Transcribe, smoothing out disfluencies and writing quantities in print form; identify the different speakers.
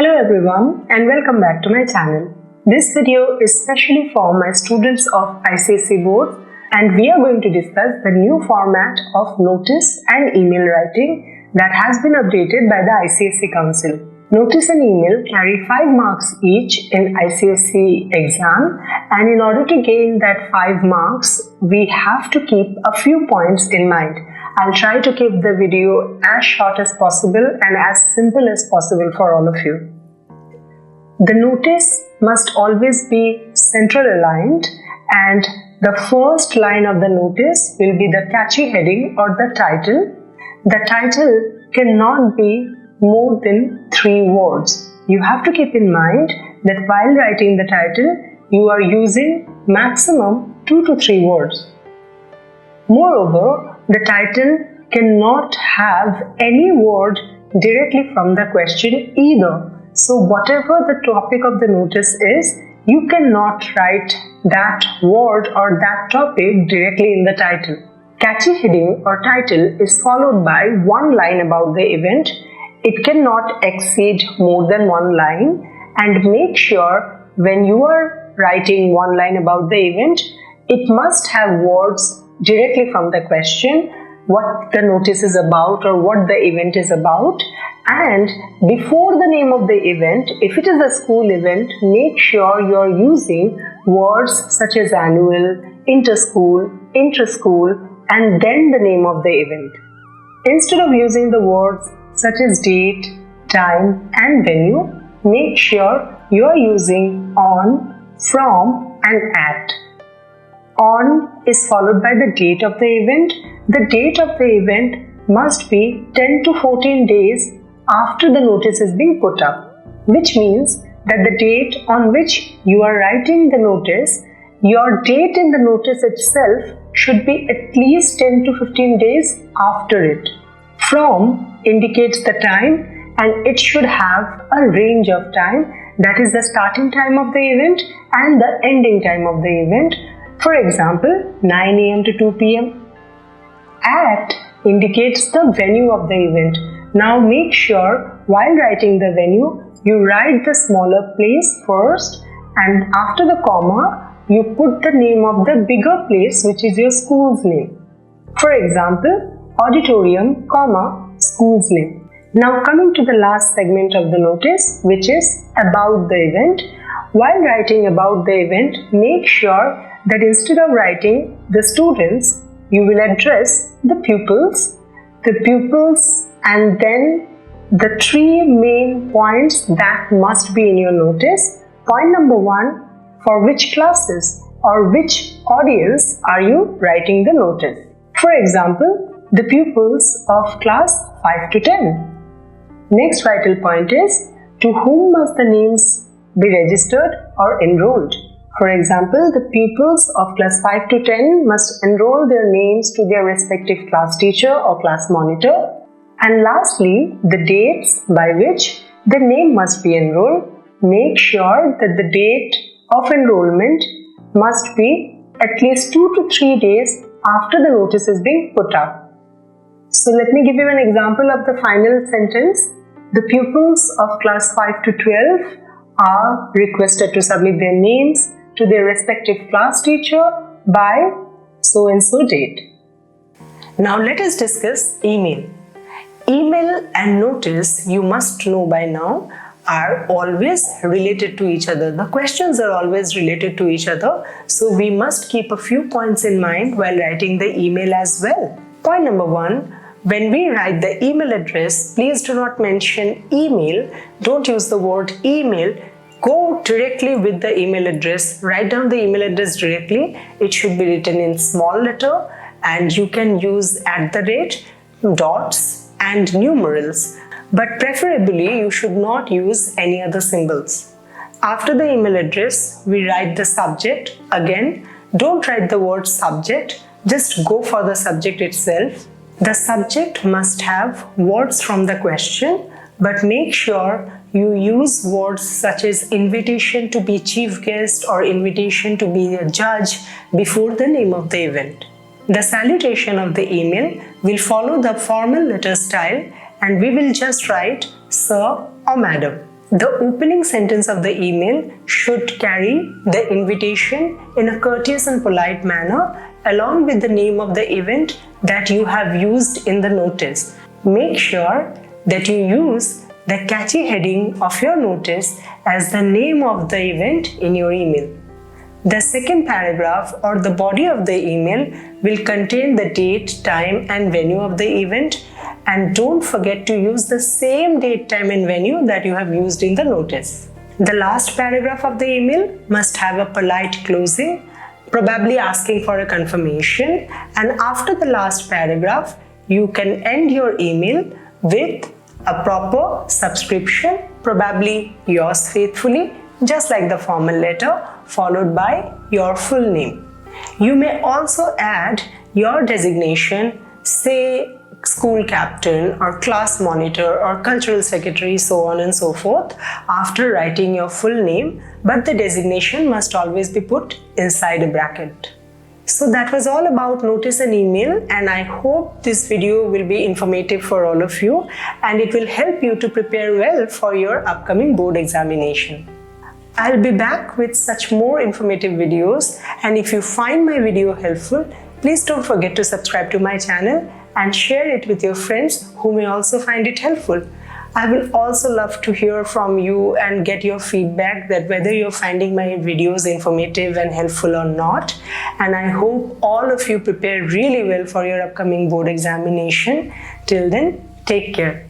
Speaker 1: Hello everyone and welcome back to my channel. This video is specially for my students of ICSE board and we are going to discuss the new format of notice and email writing that has been updated by the ICSE Council. Notice and email carry 5 marks each in ICSE exam, and in order to gain that 5 marks, we have to keep a few points in mind. I'll try to keep the video as short as possible and as simple as possible for all of you. The notice must always be central aligned, and the first line of the notice will be the catchy heading or the title. The title cannot be more than 3 words. You have to keep in mind that while writing the title, you are using maximum 2 to 3 words. Moreover, the title cannot have any word directly from the question either. So whatever the topic of the notice is, you cannot write that word or that topic directly in the title. Catchy heading or title is followed by one line about the event. It cannot exceed more than one line, and make sure when you are writing one line about the event, it must have words directly from the question, what the notice is about or what the event is about. And before the name of the event, if it is a school event, make sure you are using words such as annual, inter-school, intra-school, and then the name of the event. Instead of using the words such as date, time, and venue, make sure you are using on, from, and at. On is followed by the date of the event. The date of the event must be 10 to 14 days after the notice is being put up, which means that the date on which you are writing the notice, your date in the notice itself should be at least 10 to 15 days after it. From indicates the time, and it should have a range of time, that is the starting time of the event and the ending time of the event. For example, 9 AM to 2 PM. At indicates the venue of the event. Now make sure while writing the venue, you write the smaller place first, and after the comma, you put the name of the bigger place, which is your school's name. For example, auditorium, comma, school's name. Now coming to the last segment of the notice, which is about the event. While writing about the event, make sure that instead of writing the students, you will address the pupils, and then the 3 main points that must be in your notice. Point number 1, for which classes or which audience are you writing the notice? For example, the pupils of class 5 to 10. Next vital point is, to whom must the names be registered or enrolled? For example, the pupils of class 5 to 10 must enroll their names to their respective class teacher or class monitor. And lastly, the dates by which the name must be enrolled. Make sure that the date of enrollment must be at least 2 to 3 days after the notice is being put up. So let me give you an example of the final sentence. The pupils of class 5 to 12 are requested to submit their names to their respective class teacher by so and so date. Now let us discuss email. Email and notice, you must know by now, are always related to each other. The questions are always related to each other. So we must keep a few points in mind while writing the email as well. Point number 1. When we write the email address, please do not mention email. Don't use the word email. Go directly with the email address. Write down the email address directly. It should be written in small letter, and you can use @ dots and numerals. But preferably, you should not use any other symbols. After the email address, we write the subject. Again, don't write the word subject. Just go for the subject itself. The subject must have words from the question, but make sure you use words such as invitation to be chief guest or invitation to be a judge before the name of the event. The salutation of the email will follow the formal letter style, and we will just write sir or madam. The opening sentence of the email should carry the invitation in a courteous and polite manner along with the name of the event that you have used in the notice. Make sure that you use the catchy heading of your notice as the name of the event in your email. The second paragraph or the body of the email will contain the date, time and venue of the event, and don't forget to use the same date, time and venue that you have used in the notice. The last paragraph of the email must have a polite closing, probably asking for a confirmation, and after the last paragraph, you can end your email with a proper subscription, probably yours faithfully, just like the formal letter, followed by your full name. You may also add your designation, say school captain or class monitor or cultural secretary, so on and so forth, after writing your full name, but the designation must always be put inside a bracket. So that was all about notice and email, and I hope this video will be informative for all of you and it will help you to prepare well for your upcoming board examination. I'll be back with such more informative videos, and if you find my video helpful, please don't forget to subscribe to my channel and share it with your friends who may also find it helpful. I will also love to hear from you and get your feedback that whether you're finding my videos informative and helpful or not. And I hope all of you prepare really well for your upcoming board examination. Till then, take care.